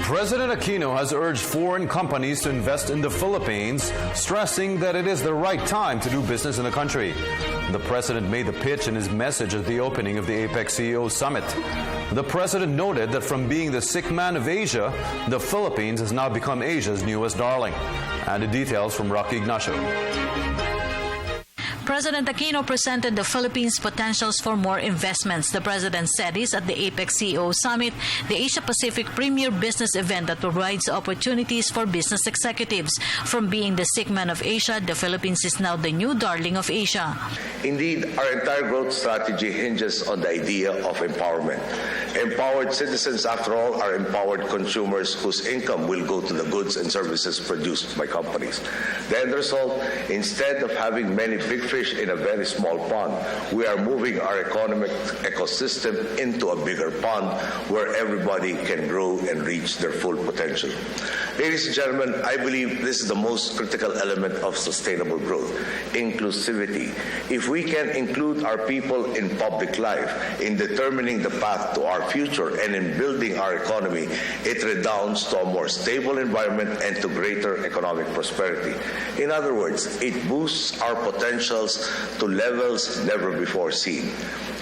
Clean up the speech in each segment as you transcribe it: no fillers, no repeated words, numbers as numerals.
President Aquino has urged foreign companies to invest in the Philippines, stressing that it is the right time to do business in the country. The president made the pitch in his message at the opening of the APEC CEO Summit. The president noted that from being the sick man of Asia, the Philippines has now become Asia's newest darling. And the details from Rocky Ignacio. President Aquino presented the Philippines' potentials for more investments. The president said this at the APEC CEO Summit, the Asia-Pacific premier business event that provides opportunities for business executives. From being the sick man of Asia, the Philippines is now the new darling of Asia. Indeed, our entire growth strategy hinges on the idea of empowerment. Empowered citizens, after all, are empowered consumers whose income will go to the goods and services produced by companies. The end result, instead of having many big fish in a very small pond, we are moving our economic ecosystem into a bigger pond where everybody can grow and reach their full potential. Ladies and gentlemen, I believe this is the most critical element of sustainable growth, inclusivity. If we can include our people in public life, in determining the path to our future and in building our economy, it redounds to a more stable environment and to greater economic prosperity. In other words, it boosts our potentials to levels never before seen.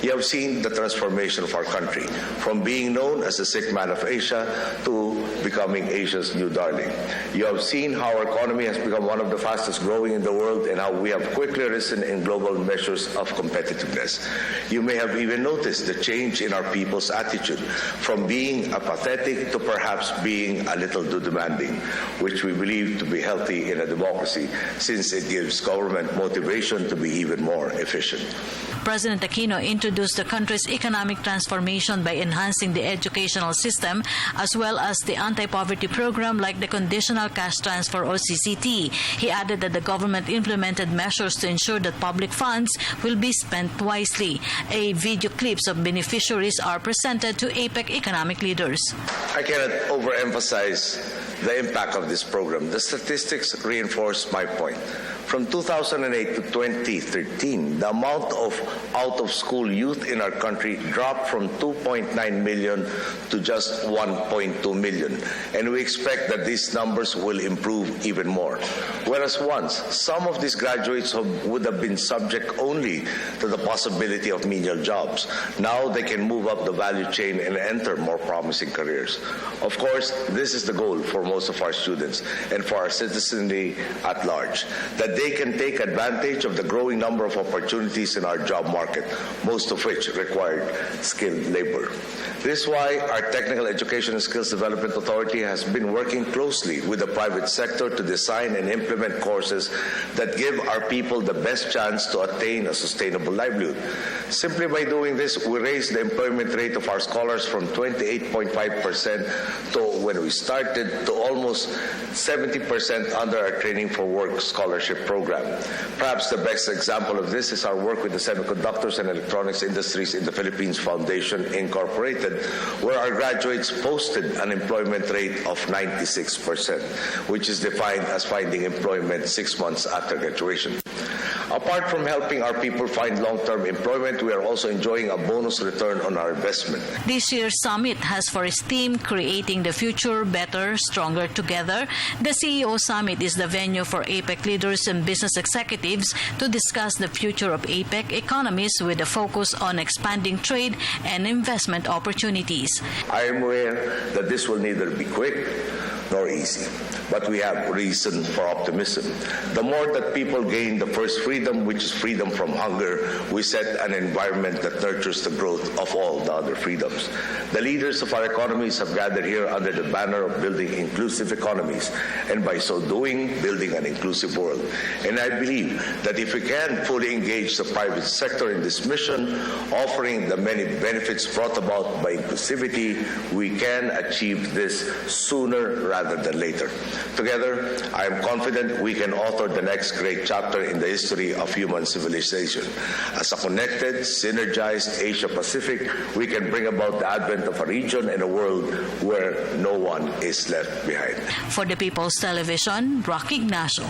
You have seen the transformation of our country, from being known as the sick man of Asia to becoming Asia's new darling. You have seen how our economy has become one of the fastest growing in the world and how we have quickly risen in global measures of competitiveness. You may have even noticed the change in our people's attitude, from being apathetic to perhaps being a little too demanding, which we believe to be healthy in a democracy, since it gives government motivation to be even more efficient. President Aquino introduced the country's economic transformation by enhancing the educational system as well as the anti-poverty program like the Conditional Cash Transfer or CCT. He added that the government implemented measures to ensure that public funds will be spent wisely. Video clips of beneficiaries are presented to APEC economic leaders. I cannot overemphasize the impact of this program. The statistics reinforce my point. From 2008 to 2013, the amount of out-of-school youth in our country dropped from 2.9 million to just 1.2 million. And we expect that these numbers will improve even more. Whereas once, some of these graduates would have been subject only to the possibility of menial jobs. Now they can move up the value chain and enter more promising careers. Of course, this is the goal for most of our students and for our citizenry at large, that they can take advantage of the growing number of opportunities in our job market, most of which require skilled labor. This is why our Technical Education and Skills Development Authority has been working closely with the private sector to design and implement courses that give our people the best chance to attain a sustainable livelihood. Simply by doing this, we raised the employment rate of our scholars from 28.5% to when we started to almost 70% under our Training for Work scholarship program. Perhaps the best example of this is our work with the Semiconductors and Electronics Industries in the Philippines Foundation, Incorporated, where our graduates posted an employment rate of 96%, which is defined as finding employment 6 months after graduation. Apart from helping our people find long-term employment, we are also enjoying a bonus return on our investment. This year's summit has for its theme, Creating the Future Better, Stronger Together. The CEO Summit is the venue for APEC leaders and business executives to discuss the future of APEC economies with a focus on expanding trade and investment opportunities. I am aware that this will neither be quick nor easy, but we have reason for optimism. The more that people gain the first freedom, which is freedom from hunger, we set an environment that nurtures the growth of all the other freedoms. The leaders of our economies have gathered here under the banner of building inclusive economies, and by so doing, building an inclusive world. And I believe that if we can fully engage the private sector in this mission, offering the many benefits brought about by inclusivity, we can achieve this sooner rather than later. Together, I am confident we can author the next great chapter in the history of human civilization. As a connected, synergized Asia-Pacific, we can bring about the advent of a region and a world where no one is left behind. For the People's Television, Rocky Ignacio.